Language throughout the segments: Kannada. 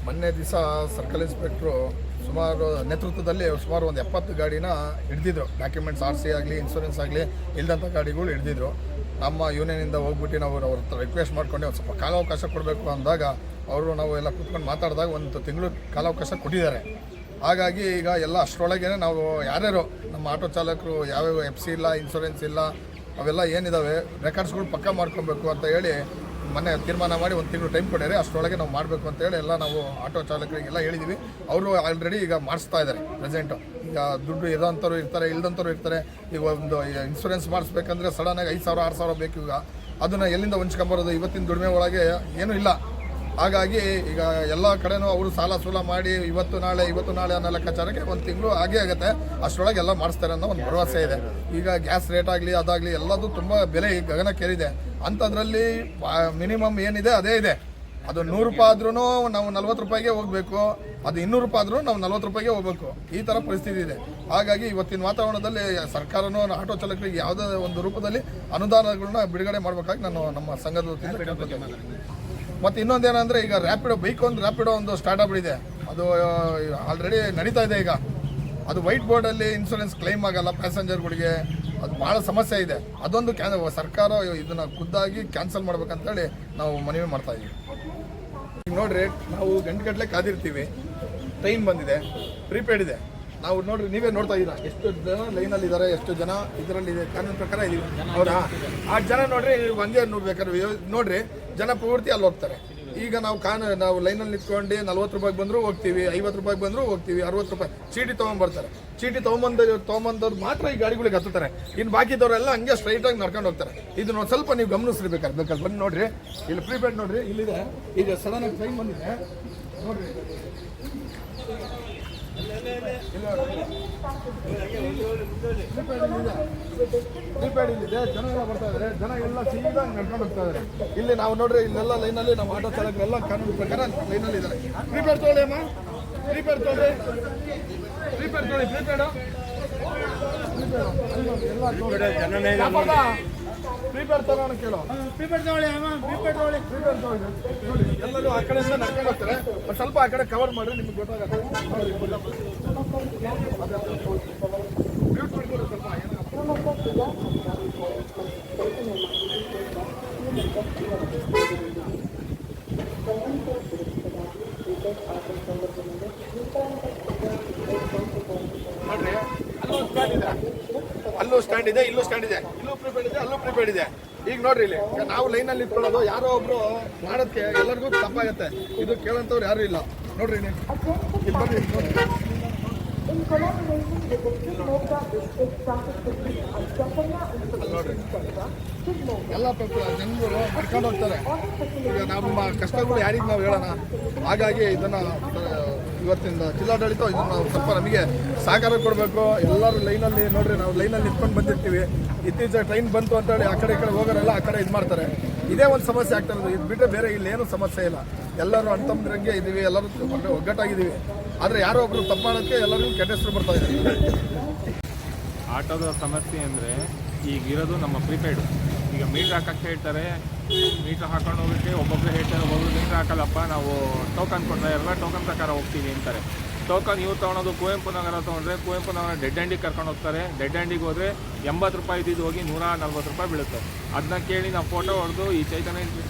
ಮೊನ್ನೆ ದಿವಸ ಸರ್ಕಲ್ ಇನ್ಸ್ಪೆಕ್ಟ್ರು ಸುಮಾರು ನೇತೃತ್ವದಲ್ಲಿ ಸುಮಾರು ಒಂದು 70 ಗಾಡಿನ ಹಿಡಿದಿದ್ರು. ಡಾಕ್ಯುಮೆಂಟ್ಸ್ RC ಆಗಲಿ ಇನ್ಶೂರೆನ್ಸ್ ಆಗಲಿ ಇಲ್ಲದಂಥ ಗಾಡಿಗಳು ಹಿಡಿದಿದ್ರು. ನಮ್ಮ ಯೂನಿಯನಿಂದ ಹೋಗ್ಬಿಟ್ಟು ನಾವು ಅವ್ರ ಹತ್ರ ರಿಕ್ವೆಸ್ಟ್ ಮಾಡ್ಕೊಂಡು ಒಂದು ಸ್ವಲ್ಪ ಕಾಲಾವಕಾಶ ಕೊಡಬೇಕು ಅಂದಾಗ ನಾವು ಎಲ್ಲ ಕೂತ್ಕೊಂಡು ಮಾತಾಡಿದಾಗ 1 ತಿಂಗಳು ಕಾಲಾವಕಾಶ ಕೊಟ್ಟಿದ್ದಾರೆ. ಹಾಗಾಗಿ ಈಗ ಎಲ್ಲ ಅಷ್ಟರೊಳಗೇ ನಾವು ಯಾರ್ಯಾರು ನಮ್ಮ ಆಟೋ ಚಾಲಕರು ಯಾವ್ಯಾವ FC ಇಲ್ಲ, ಇನ್ಶೂರೆನ್ಸ್ ಇಲ್ಲ, ಅವೆಲ್ಲ ಏನಿದ್ದಾವೆ ರೆಕಾರ್ಡ್ಸ್ಗಳು ಪಕ್ಕ ಮಾಡ್ಕೊಬೇಕು ಅಂತ ಹೇಳಿ ಮೊನ್ನೆ ತೀರ್ಮಾನ ಮಾಡಿ 1 ತಿಂಗಳು ಟೈಮ್ ಕೊಡ್ಯಾರೆ. ಅಷ್ಟರೊಳಗೆ ನಾವು ಮಾಡಬೇಕು ಅಂತೇಳಿ ಎಲ್ಲ ನಾವು ಆಟೋ ಚಾಲಕರಿಗೆಲ್ಲ ಹೇಳಿದ್ದೀವಿ. ಅವರು ಆಲ್ರೆಡಿ ಈಗ ಮಾಡಿಸ್ತಾ ಇದ್ದಾರೆ ಪ್ರೆಸೆಂಟು. ಈಗ ದುಡ್ಡು ಇರೋಂಥವ್ರು ಇರ್ತಾರೆ, ಇಲ್ದಂಥವ್ರು ಇರ್ತಾರೆ. ಈಗ ಒಂದು ಇನ್ಶೂರೆನ್ಸ್ ಮಾಡಿಸ್ಬೇಕಂದ್ರೆ ಸಡನ್ನಾಗಿ 5,000 6,000 ಬೇಕು. ಈಗ ಅದನ್ನು ಎಲ್ಲಿಂದ ಹೊಂಚ್ಕೊಂಬರೋದು? ಇವತ್ತಿನ ದುಡಿಮೆ ಒಳಗೆ ಏನೂ ಇಲ್ಲ. ಹಾಗಾಗಿ ಈಗ ಎಲ್ಲ ಕಡೆನೂ ಅವರು ಸಾಲ ಸೂಲ ಮಾಡಿ ಇವತ್ತು ನಾಳೆ ಅನ್ನೋ ಲೆಕ್ಕಾಚಾರಕ್ಕೆ 1 ತಿಂಗಳು ಆಗೇ ಆಗುತ್ತೆ. ಅಷ್ಟರೊಳಗೆ ಎಲ್ಲ ಮಾಡಿಸ್ತಾರೆ ಅನ್ನೋ ಒಂದು ಭರವಸೆ ಇದೆ. ಈಗ ಗ್ಯಾಸ್ ರೇಟ್ ಆಗಲಿ ಅದಾಗಲಿ ಎಲ್ಲದೂ ತುಂಬ ಬೆಲೆ ಗಗನಕ್ಕೇರಿದೆ. ಅಂಥದ್ರಲ್ಲಿ ಮಿನಿಮಮ್ ಏನಿದೆ ಅದೇ ಇದೆ. ಅದು 100 ರೂಪಾಯಿ ಆದ್ರೂ ನಾವು 40 ರೂಪಾಯಿಗೆ ಹೋಗಬೇಕು, ಅದು 200 ರೂಪಾಯಿ ಆದ್ರೂ ನಾವು 40 ರೂಪಾಯಿಗೆ ಹೋಗಬೇಕು. ಈ ಥರ ಪರಿಸ್ಥಿತಿ ಇದೆ. ಹಾಗಾಗಿ ಇವತ್ತಿನ ವಾತಾವರಣದಲ್ಲಿ ಸರ್ಕಾರನೂ ಆಟೋ ಚಾಲಕರಿಗೆ ಯಾವುದೇ ಒಂದು ರೂಪದಲ್ಲಿ ಅನುದಾನಗಳನ್ನ ಬಿಡುಗಡೆ ಮಾಡಬೇಕಾಗಿ ನಾನು ನಮ್ಮ ಸಂಘದ ವತಿಯಿಂದ ಕೇಳ್ಕೊತೀನಿ. ಮತ್ತು ಇನ್ನೊಂದೇನೆಂದರೆ ಈಗ ರ್ಯಾಪಿಡೋ ಒಂದು ಸ್ಟಾರ್ಟಪ್ ಇದೆ. ಅದು ಆಲ್ರೆಡಿ ನಡೀತಾ ಇದೆ. ಈಗ ಅದು ವೈಟ್ ಬೋರ್ಡಲ್ಲಿ ಇನ್ಶೂರೆನ್ಸ್ ಕ್ಲೈಮ್ ಆಗಲ್ಲ ಪ್ಯಾಸೆಂಜರ್ಗಳಿಗೆ. ಅದು ಭಾಳ ಸಮಸ್ಯೆ ಇದೆ. ಅದೊಂದು ಸರ್ಕಾರ ಇದನ್ನು ಖುದ್ದಾಗಿ ಕ್ಯಾನ್ಸಲ್ ಮಾಡ್ಬೇಕಂತೇಳಿ ನಾವು ಮನವಿ ಮಾಡ್ತಾ ಇದ್ದೀವಿ. ಈಗ ನೋಡ್ರಿ, ನಾವು ಗಂಟೆಗಟ್ಟಲೆ ಕಾದಿರ್ತೀವಿ. ಟ್ರೈನ್ ಬಂದಿದೆ, ಪ್ರೀಪೇಡ್ ಇದೆ. ನಾವು ನೋಡ್ರಿ, ನೀವೇ ನೋಡ್ತಾ ಇದ್ದೀರಾ ಎಷ್ಟು ಜನ ಲೈನಲ್ಲಿ ಇದ್ದಾರೆ, ಎಷ್ಟು ಜನ ಇದರಲ್ಲಿ ಇದೆ. ಕಾನೂನು ಪ್ರಕಾರ ಇದೀವಿ. ಹೌದಾ? ಆ ಜನ ನೋಡ್ರಿ, ಹಂಗೆ ಬೇಕಾದ್ರೆ ನೋಡ್ರಿ, ಜನ ಪೂರ್ತಿ ಅಲ್ಲಿ ಹೋಗ್ತಾರೆ. ಈಗ ನಾವು ಲೈನಲ್ಲಿ ನಿಂತ್ಕೊಂಡು 40 ರೂಪಾಯಿಗೆ ಬಂದರೂ ಹೋಗ್ತೀವಿ, 50 ರೂಪಾಯಿಗೆ ಬಂದರೂ ಹೋಗ್ತೀವಿ, 60 ರೂಪಾಯಿ ಚೀಟಿ ತೊಗೊಂಡ್ಬರ್ತಾರೆ. ಚೀಟಿ ತೊಗೊಂಬಂದವ್ರು ಮಾತ್ರ ಈ ಗಾಡಿಗಳಿಗೆ ಹತ್ತುತ್ತಾರೆ. ಇನ್ನು ಬಾಕಿದವರೆಲ್ಲ ಹಂಗೆ ಸ್ಟ್ರೈಟಾಗಿ ನಡ್ಕೊಂಡು ಹೋಗ್ತಾರೆ. ಇದನ್ನ ಸ್ವಲ್ಪ ನೀವು ಗಮನಿಸಿರ್ಬೇಕಾದ್ರೆ ಬಂದು ನೋಡ್ರಿ, ಇಲ್ಲಿ ಪ್ರೀಪೇಡ್ ನೋಡ್ರಿ, ಇಲ್ಲಿದೆ. ಈಗ ಸಡನ್ ಆಗಿ ಟ್ರೈನ್ ಬಂದಿದೆ ನೋಡ್ರಿ. ಪ್ರೀಪೇಡ್ ಇಲ್ಲಿದೆ. ಜನ ಎಲ್ಲ ಬರ್ತಾ ಇದ್ದಾರೆ. ಜನ ಎಲ್ಲ ಸೀದಾ ನಡ್ಕೊಂಡು ಹೋಗ್ತಾ ಇದ್ದಾರೆ. ಇಲ್ಲಿ ನಾವು ನೋಡ್ರಿ, ಇಲ್ಲೆಲ್ಲ ಲೈನಲ್ಲಿ ನಮ್ಮ ಆಟೋ ಚಾಲಕರೆಲ್ಲ ಕಾನೂನು ಪ್ರಕಾರ ಲೈನಲ್ಲಿ ಇದ್ದಾರೆ. ಪ್ರೀಪೇಡ್ ತೊಗೊಳ್ಳಿ ಅಮ್ಮ, ಪ್ರೀಪೇಡ್ ತೊಗೊಳ್ಳಿ, ಪ್ರೀಪೇಡ್ ತೊಗೊಳ್ಳಿ, ಪ್ರೀಪೇಡು ಪ್ರೀಪೇಡ್ ತಗೋಣ ಕೇಳೋ. ಪ್ರೀಪೇಡ್ ತಗೊಳ್ಳಿ ಅಮ್ಮ, ಪ್ರೀಪೇಡ್ ತಗೊಳ್ಳಿ, ಪ್ರೀಪೇಡ್ ತಗೊಳ್ಳಿ. ನೋಡಿ, ಎಲ್ಲರೂ ಆ ಕಡೆಯಿಂದ ನಡ್ಕೊಂಡು ಹೋಗ್ತಾರೆ. ಸ್ವಲ್ಪ ಆ ಕಡೆ ಕವರ್ ಮಾಡಿದ್ರೆ ನಿಮ್ಗೆ ಗೊತ್ತಾಗುತ್ತೆ. ನೋಡ್ರಿ, ಅಲ್ಲೂ ಸ್ಟ್ಯಾಂಡ್ ಇದೆ, ಇಲ್ಲೂ ಸ್ಟ್ಯಾಂಡ್ ಇದೆ, ಇಲ್ಲೂ ಪ್ರಿಪೇರ್ಡ್ ಇದೆ, ಅಲ್ಲೂ ಪ್ರಿಪೇರ್ಡ್ ಇದೆ. ಈಗ ನೋಡ್ರಿ, ಇಲ್ಲಿ ನಾವು ಲೈನಲ್ಲಿ ಇಟ್ಕೊಳ್ಳೋದು ಯಾರೋ ಒಬ್ರು ಮಾಡೋದಕ್ಕೆ ಎಲ್ಲರಿಗೂ ತಪ್ಪಾಗತ್ತೆ. ಇದು ಕೇಳೋಂಥವ್ರು ಯಾರು ಇಲ್ಲ. ನೋಡ್ರಿ, ನೀವು ಇಲ್ಲಿ ಬರ್ರಿ, ನೋಡ್ರಿ ಎಲ್ಲ ಜನಗಳು ನಡ್ಕೊಂಡು ಹೋಗ್ತಾರೆ. ಈಗ ನಮ್ಮ ಕಷ್ಟಗಳು ಯಾರಿಗೆ ನಾವು ಹೇಳೋಣ? ಹಾಗಾಗಿ ಇದನ್ನು ಇವತ್ತಿಂದ ಜಿಲ್ಲಾಡಳಿತ ಇದನ್ನು ಸ್ವಲ್ಪ ನಮಗೆ ಸಹಕಾರ ಕೊಡಬೇಕು. ಎಲ್ಲರೂ ಲೈನಲ್ಲಿ ನೋಡ್ರಿ, ನಾವು ಲೈನಲ್ಲಿ ನಿಂತ್ಕೊಂಡು ಬಂದಿರ್ತೀವಿ. ಇತ್ತೀಚೆಗೆ ಟ್ರೈನ್ ಬಂತು ಅಂತೇಳಿ ಆ ಕಡೆ ಹೋಗೋರೆಲ್ಲ ಆ ಕಡೆ ಇದು ಮಾಡ್ತಾರೆ. ಇದೇ ಒಂದು ಸಮಸ್ಯೆ ಆಗ್ತಾ ಇರೋದು. ಇದು ಬಿಟ್ಟರೆ ಬೇರೆ ಇಲ್ಲೇನು ಸಮಸ್ಯೆ ಇಲ್ಲ. ಎಲ್ಲರೂ ಅಣ್ತಮ್ಮಂದಿರಂಗೆ ಇದ್ದೀವಿ, ಎಲ್ಲರೂ ಒಗ್ಗಟ್ಟಾಗಿದ್ದೀವಿ. ಆದರೆ ಯಾರೋ ಒಬ್ರು ತಪ್ಪು ಮಾಡೋಕ್ಕೆ ಎಲ್ಲರಿಗೂ ಕೆಟ್ಟ ಹೆಸರು ಬರ್ತಾ ಇದೆ. ಆಟೋದ ಸಮಸ್ಯೆ ಅಂದರೆ ಈಗಿರೋದು ನಮ್ಮ ಪ್ರೀಪೇಡು. ಈಗ ಮೀಟ್ರ್ ಹಾಕಕ್ಕೆ ಹೇಳ್ತಾರೆ, ಮೀಟ್ರ್ ಹಾಕೊಂಡು ಹೋಗೋಕ್ಕೆ ಒಬ್ಬೊಬ್ಬರು ಹೇಳ್ತಾರೆ, ಒಬ್ಬೊಬ್ರು ಮೀಟ್ರ್ ಹಾಕಲ್ಲಪ್ಪ, ನಾವು ಟೋಕನ್ ಕೊಟ್ಟರೆ ಎಲ್ಲ ಟೋಕನ್ ಪ್ರಕಾರ ಹೋಗ್ತೀವಿ ಅಂತಾರೆ. ಟೋಕನ್ ಇವು ತೊಗೊಳೋದು ಕುವೆಂಪು ನಗರ ತೊಗೊಂಡ್ರೆ ಕುವೆಂಪು ನಗರ ಡೆಡ್ ಹ್ಯಾಂಡಿಗೆ ಕರ್ಕೊಂಡು ಹೋಗ್ತಾರೆ. ಡೆಡ್ ಹ್ಯಾಂಡಿಗೆ ಹೋದರೆ 80 ರೂಪಾಯಿ ಇದ್ದಿದ್ದು ಹೋಗಿ 140 ರೂಪಾಯಿ ಬೀಳುತ್ತೆ. ಅದನ್ನ ಕೇಳಿ ನಾವು ಫೋಟೋ ಹೊಡೆದು ಈ ಚೈತನ್ಯ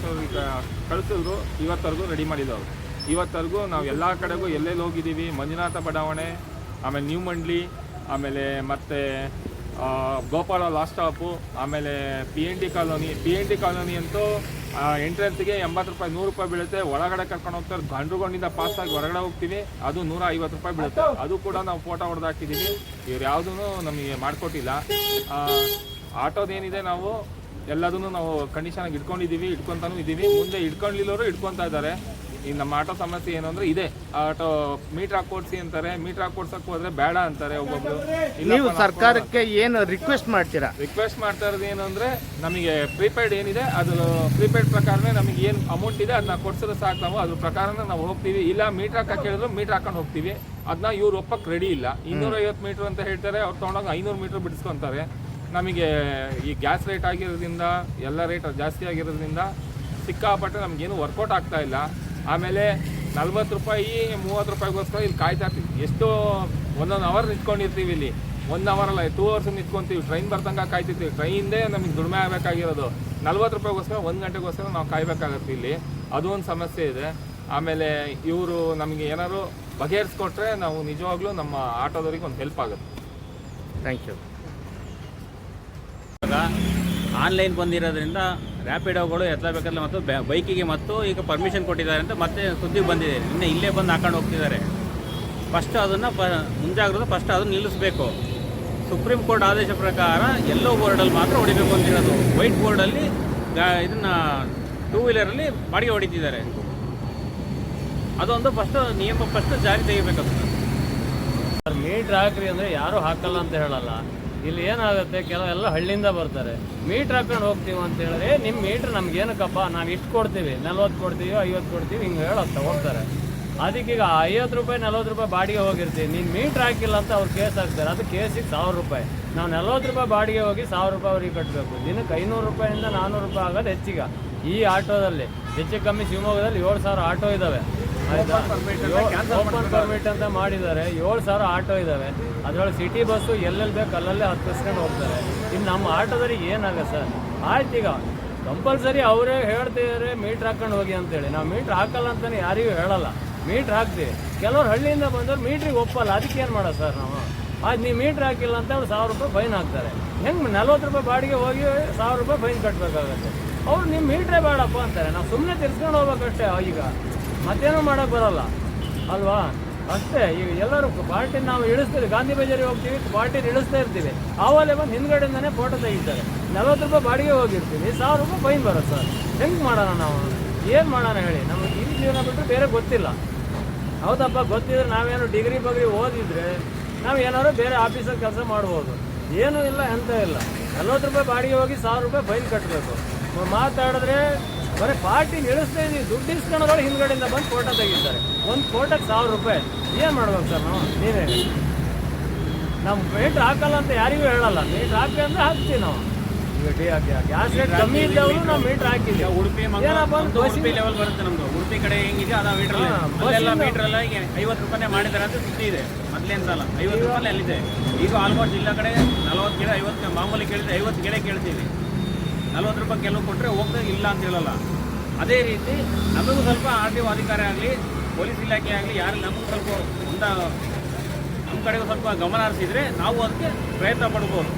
ಈಗ ಕಳಿಸಿದ್ರು. ಇವತ್ತರೆಗೂ ರೆಡಿ ಮಾಡಿದವರು. ಇವತ್ತರೆಗೂ ನಾವು ಎಲ್ಲ ಕಡೆಗೂ ಎಲ್ಲೆಲ್ಲಿ ಹೋಗಿದ್ದೀವಿ. ಮಂಜುನಾಥ ಬಡಾವಣೆ, ಆಮೇಲೆ ನ್ಯೂ ಮಂಡ್ಲಿ, ಆಮೇಲೆ ಮತ್ತು ಗೋಪಾಲ ಲಾಸ್ಟ್ ಸ್ಟಾಪು, ಆಮೇಲೆ PNT ಕಾಲೋನಿ ಅಂತೂ ಎಂಟ್ರೆನ್ಸ್ಗೆ 80 ರೂಪಾಯಿ 100 ರೂಪಾಯಿ ಬೀಳುತ್ತೆ. ಒಳಗಡೆ ಕರ್ಕೊಂಡು ಹೋಗ್ತಾರೆ. ಗಂಡ್ರುಗೊಂಡಿಂದ ಪಾಸಾಗಿ ಹೊರಗಡೆ ಹೋಗ್ತೀವಿ, ಅದು 150 ರೂಪಾಯಿ ಬೀಳುತ್ತೆ. ಅದು ಕೂಡ ನಾವು ಫೋಟೋ ಹೊಡೆದು ಹಾಕಿದ್ದೀವಿ. ಇವ್ರು ಯಾವುದೂ ನಮಗೆ ಮಾಡಿಕೊಟ್ಟಿಲ್ಲ. ಆಟೋದೇನಿದೆ ನಾವು ಎಲ್ಲದನ್ನು ನಾವು ಕಂಡೀಷನಾಗಿ ಇಟ್ಕೊತಾನೂ ಇದ್ದೀವಿ. ಮುಂದೆ ಇಟ್ಕೊಂಡಿಲ್ಲವರು ಇಟ್ಕೊತಾ ಇದ್ದಾರೆ. ಈ ನಮ್ಮ ಆಟೋ ಸಮಸ್ಯೆ ಏನು ಅಂದರೆ ಇದೆ. ಆಟೋ ಮೀಟ್ರ್ ಹಾಕೊಡ್ಸಿ ಅಂತಾರೆ, ಮೀಟ್ರ್ ಹಾಕೊಡ್ಸಕ್ಕೆ ಹೋದ್ರೆ ಬೇಡ ಅಂತಾರೆ ಒಬ್ಬೊಬ್ರು. ನೀವು ಸರ್ಕಾರಕ್ಕೆ ಏನು ರಿಕ್ವೆಸ್ಟ್ ಮಾಡ್ತೀರಾ? ರಿಕ್ವೆಸ್ಟ್ ಮಾಡ್ತಾ ಇರೋದು ಏನು ಅಂದರೆ, ನಮಗೆ ಪ್ರೀಪೇಡ್ ಏನಿದೆ ಅದು ಪ್ರೀಪೇಡ್ ಪ್ರಕಾರನೇ ನಮಗೆ ಏನು ಅಮೌಂಟ್ ಇದೆ ಅದನ್ನ ಕೊಡ್ಸಿದ್ರೆ ಸಾಕು. ನಾವು ಅದ್ರ ಪ್ರಕಾರನೇ ನಾವು ಹೋಗ್ತೀವಿ. ಇಲ್ಲ ಮೀಟ್ರ್ ಹಾಕಕ್ಕೆ ಹೇಳಿದ್ರು ಮೀಟ್ರ್ ಹಾಕೊಂಡು ಹೋಗ್ತೀವಿ. ಅದನ್ನ ಇವ್ರು ಒಪ್ಪಕ್ಕೆ ರೆಡಿ ಇಲ್ಲ. 250 ಮೀಟ್ರ್ ಅಂತ ಹೇಳ್ತಾರೆ, ಅವ್ರು ತೊಗೊಂಡೋಗಿ 500 ಮೀಟ್ರ್ ಬಿಡಿಸ್ಕೊತಾರೆ. ನಮಗೆ ಈ ಗ್ಯಾಸ್ ರೇಟ್ ಆಗಿರೋದ್ರಿಂದ, ಎಲ್ಲ ರೇಟ್ ಜಾಸ್ತಿ ಆಗಿರೋದ್ರಿಂದ ಸಿಕ್ಕಾಪಟ್ಟೆ ನಮಗೇನು ವರ್ಕೌಟ್ ಆಗ್ತಾ ಇಲ್ಲ. ಆಮೇಲೆ 40 ರೂಪಾಯಿ 30 ರೂಪಾಯಿಗೋಸ್ಕರ ಇಲ್ಲಿ ಕಾಯ್ತಾ ಇರ್ತೀವಿ. ಎಷ್ಟೋ 1 ಅವರ್ ನಿಂತ್ಕೊಂಡಿರ್ತೀವಿ ಇಲ್ಲಿ. 1 ಅವರ್ ಅಲ್ಲ 2 ಅವರ್ಸ್ ನಿಂತ್ಕೊಂತೀವಿ. ಟ್ರೈನ್ ಬರ್ತಂಗ ಕಾಯ್ತಿರ್ತೀವಿ. ಟ್ರೈನ್ದೇ ನಮಗೆ ದುಡಿಮೆ ಆಗಬೇಕಾಗಿರೋದು 40 ರೂಪಾಯಿಗೋಸ್ಕರ 1 ಗಂಟೆಗೋಸ್ಕರ ನಾವು ಕಾಯ್ಬೇಕಾಗತ್ತೆ ಇಲ್ಲಿ. ಅದು ಒಂದು ಸಮಸ್ಯೆ ಇದೆ. ಆಮೇಲೆ ಇವರು ನಮಗೆ ಏನಾದ್ರು ಬಗೆಹರಿಸ್ಕೊಟ್ರೆ ನಾವು ನಿಜವಾಗ್ಲೂ ನಮ್ಮ ಆಟೋದವ್ರಿಗೆ ಒಂದು ಹೆಲ್ಪ್ ಆಗುತ್ತೆ. Thank you. ಆನ್ಲೈನ್ ಬಂದಿರೋದ್ರಿಂದ ರ್ಯಾಪಿಡೋಗಳು ಎತ್ತಬೇಕಾದ್ರೆ ಮತ್ತು ಬೈಕಿಗೆ ಮತ್ತು ಈಗ ಪರ್ಮಿಷನ್ ಕೊಟ್ಟಿದ್ದಾರೆ ಅಂತ ಮತ್ತೆ ಸುದ್ದಿ ಬಂದಿದೆ. ಇನ್ನು ಇಲ್ಲೇ ಬಂದು ಹಾಕೊಂಡು ಹೋಗ್ತಿದ್ದಾರೆ. ಫಸ್ಟ್ ಅದನ್ನು ಮುಂಜಾಗ್ರತೆ ಫಸ್ಟ್ ಅದನ್ನು ನಿಲ್ಲಿಸಬೇಕು. ಸುಪ್ರೀಂ ಕೋರ್ಟ್ ಆದೇಶ ಪ್ರಕಾರ ಎಲ್ಲೋ ಬೋರ್ಡಲ್ಲಿ ಮಾತ್ರ ಹೊಡಿಬೇಕು ಅಂತಿರೋದು. ವೈಟ್ ಬೋರ್ಡಲ್ಲಿ ಇದನ್ನು 2 ವೀಲರಲ್ಲಿ ಬಾಡಿಗೆ ಹೊಡಿತಿದ್ದಾರೆ. ಅದೊಂದು ನಿಯಮ ಫಸ್ಟ್ ಜಾರಿ ತೆಗಿಬೇಕಾಗ್ತದೆ. ಮೀಟ್ರ್ ಹಾಕ್ರಿ ಅಂದರೆ ಯಾರೂ ಹಾಕಲ್ಲ ಅಂತ ಹೇಳಲ್ಲ. ಇಲ್ಲಿ ಏನಾಗುತ್ತೆ, ಕೆಲವೆಲ್ಲ ಹಳ್ಳಿಯಿಂದ ಬರ್ತಾರೆ, ಮೀಟ್ರ್ ಹಾಕೊಂಡು ಹೋಗ್ತೀವಿ ಅಂತ ಹೇಳಿದ್ರೆ ನಿಮ್ಮ ಮೀಟ್ರ್ ನಮ್ಗೆ ಏನಕ್ಕಪ್ಪ, ನಾವು ಇಷ್ಟು ಕೊಡ್ತೀವಿ, 40 ಕೊಡ್ತೀವಿ 50 ಕೊಡ್ತೀವಿ ಹಿಂಗೆ ಹೇಳೋದು ಹೋಗ್ತಾರೆ. ಅದಕ್ಕೀಗ 50 ರೂಪಾಯಿ 40 ರೂಪಾಯಿ ಬಾಡಿಗೆ ಹೋಗಿರ್ತೀವಿ, ನೀನು ಮೀಟ್ರ್ ಹಾಕಿಲ್ಲ ಅಂತ ಅವ್ರು ಕೇಸ್ ಹಾಕ್ತಾರೆ. ಅದು ಕೇಸಿಗೆ 1000 ರೂಪಾಯಿ. ನಾವು 40 ರೂಪಾಯಿ ಬಾಡಿಗೆ ಹೋಗಿ 1000 ರೂಪಾಯಿ ಅವ್ರಿಗೆ ಕಟ್ಟಬೇಕು. ದಿನಕ್ಕೆ 500 ರೂಪಾಯಿಂದ 400 ರೂಪಾಯಿ ಆಗೋದು ಹೆಚ್ಚಿಗೆ. ಈ ಆಟೋದಲ್ಲಿ ಹೆಚ್ಚು ಕಮ್ಮಿ ಶಿವಮೊಗ್ಗದಲ್ಲಿ 7000 ಆಟೋ ಇದ್ದಾವೆ. ಓಪನ್ ಪರ್ಮಿಟ್ ಅಂತ ಮಾಡಿದ್ದಾರೆ. 7000 ಆಟೋ ಇದ್ದಾವೆ. ಅದರೊಳಗೆ ಸಿಟಿ ಬಸ್ಸು ಎಲ್ಲೆಲ್ಲಿ ಬೇಕು ಅಲ್ಲಲ್ಲೇ ಹತ್ತಿಸ್ಕೊಂಡು ಹೋಗ್ತಾರೆ. ಇನ್ನು ನಮ್ಮ ಆಟೋದವ್ರಿಗೆ ಏನಾಗುತ್ತೆ ಸರ್? ಆಯ್ತು, ಈಗ ಕಂಪಲ್ಸರಿ ಅವರೇ ಹೇಳ್ತಿದ್ದಾರೆ ಮೀಟ್ರ್ ಹಾಕೊಂಡು ಹೋಗಿ ಅಂತೇಳಿ. ನಾವು ಮೀಟ್ರ್ ಹಾಕಲ್ಲ ಅಂತಲೇ ಯಾರಿಗೂ ಹೇಳಲ್ಲ, ಮೀಟ್ರ್ ಹಾಕ್ತೀವಿ. ಕೆಲವ್ರು ಹಳ್ಳಿಯಿಂದ ಬಂದವ್ರು ಮೀಟ್ರಿಗೆ ಒಪ್ಪಲ್ಲ. ಅದಕ್ಕೆ ಏನು ಮಾಡೋದು ಸರ್ ನಾವು? ಆಯ್ತು, ನೀವು ಮೀಟ್ರ್ ಹಾಕಿಲ್ಲ ಅಂತ ಅವ್ರು 1000 ರೂಪಾಯಿ ಫೈನ್ ಹಾಕ್ತಾರೆ. ಹೆಂಗೆ 40 ರೂಪಾಯಿ ಬಾಡಿಗೆ ಹೋಗಿ 1000 ರೂಪಾಯಿ ಫೈನ್ ಕಟ್ಟಬೇಕಾಗತ್ತೆ. ಅವ್ರು ನಿಮ್ಮ ಮೀಟ್ರೇ ಬೇಡಪ್ಪ ಅಂತಾರೆ. ನಾವು ಸುಮ್ಮನೆ ತಿರ್ಸ್ಕೊಂಡು ಹೋಗ್ಬೇಕಷ್ಟೇ. ಈಗ ಮತ್ತೇನೂ ಮಾಡೋಕ್ಕೆ ಬರೋಲ್ಲ ಅಲ್ವಾ? ಅಷ್ಟೇ. ಈಗ ಎಲ್ಲರೂ ಪಾರ್ಟಿ ನಾವು ಇಳಿಸ್ತೀವಿ, ಗಾಂಧಿ ಬಜಾರಿಗೆ ಹೋಗ್ತೀವಿ, ಪಾರ್ಟಿನ ಇಳಿಸ್ತಾ ಇರ್ತೀವಿ. ಆವಾಗಲೇ ಬಂದು ಹಿಂದ್ಗಡೆಯಿಂದನೇ ಫೋಟೋ ತೆಗಿತಾರೆ. 40 ರೂಪಾಯಿ ಬಾಡಿಗೆ ಹೋಗಿರ್ತೀವಿ, 1000 ರೂಪಾಯಿ ಫೈನ್ ಬರುತ್ತೆ ಸರ್. ಹೆಂಗೆ ಮಾಡೋಣ ನಾವು? ಏನು ಮಾಡೋಣ ಹೇಳಿ? ನಮಗೆ ಈ ಜೀವನ ಬಿಟ್ಟು ಬೇರೆ ಗೊತ್ತಿಲ್ಲ. ಹೌದಪ್ಪ, ಗೊತ್ತಿದ್ರೆ ನಾವೇನು ಡಿಗ್ರಿ ಬಗ್ರಿ ಓದಿದ್ರೆ ನಾವು ಏನಾದ್ರು ಬೇರೆ ಆಫೀಸಲ್ಲಿ ಕೆಲಸ ಮಾಡ್ಬೋದು. ಏನೂ ಇಲ್ಲ, ಎಂತ ಇಲ್ಲ. 40 ರೂಪಾಯಿ ಬಾಡಿಗೆ ಹೋಗಿ 1000 ರೂಪಾಯಿ ಫೈನ್ ಕಟ್ಟಬೇಕು. ಮಾತಾಡಿದ್ರೆ ಬರೀ ಪಾರ್ಟಿ ಇಳಿಸ್ತಾ ಇದ್ದೀವಿ, ದುಡ್ಡು ಇಸ್ಕೊಳ್ಳೋದ್ರೊಳಗೆ ಹಿಂದ್ಗಡೆಯಿಂದ ಬಂದು ಫೋಟೋ ತೆಗಿತಾರೆ. ಒಂದು ಫೋಟೋಕ್ಕೆ 1000 ರೂಪಾಯಿ. ಏನು ಮಾಡ್ಬೇಕು ಸರ್ ನಾವು? ನೀವೇ ನಮ್ಮ ಮೀಟ್ರ್ ಹಾಕಲ್ಲ ಅಂತ ಯಾರಿಗೂ ಹೇಳಲ್ಲ. ಮೀಟ್ರ್ ಹಾಕಿ ಅಂದರೆ ಹಾಕ್ತೀವಿ ನಾವು. ಗ್ಯಾಸ್ ರೇಟ್ ಕಮ್ಮಿ ಇದ್ದವರು ನಾವು ಮೀಟ್ರ್ ಹಾಕಿದ್ದೀವಿ. ಉಡುಪಿ ಲೆವೆಲ್ ಬರುತ್ತೆ ನಮ್ಮದು. ಉಡುಪಿ ಕಡೆ ಹೆಂಗಿದೆ ಅದ ಮೀಟ್ರ್ ಎಲ್ಲ ಈಗ 50 ರೂಪಾಯಿ ಮಾಡಿದ್ದಾರೆ ಅಂತ ಸುದ್ದಿ ಇದೆ. ಮೊದಲೇಂತಲ್ಲ 50 ರೂಪಾಯಿ ಅಲ್ಲಿದೆ. ಈಗ ಆಲ್ಮೋಸ್ಟ್ ಜಿಲ್ಲಾ ಕಡೆ 40 ಗಿಡ 50 ಮಾಮೂಲಿ ಕೇಳಿದ್ರೆ 50 ಗಿಡ ಕೇಳ್ತೀವಿ. 40 ರೂಪಾಯಿ ಕೆಲವು ಕೊಟ್ಟರೆ ಹೋಗ್ತಾರೆ, ಇಲ್ಲ ಅಂತ ಹೇಳಲ್ಲ. ಅದೇ ರೀತಿ ನಮಗೂ ಸ್ವಲ್ಪ RTO ಅಧಿಕಾರಿ ಆಗಲಿ, ಪೊಲೀಸ್ ಇಲಾಖೆ ಆಗಲಿ, ಯಾರು ನಮಗೂ ಸ್ವಲ್ಪ ನಮ್ಮ ಕಡೆಗೂ ಸ್ವಲ್ಪ ಗಮನ ಹರಿಸಿದರೆ ನಾವು ಅದಕ್ಕೆ ಪ್ರಯತ್ನ ಪಡ್ಬೋದು.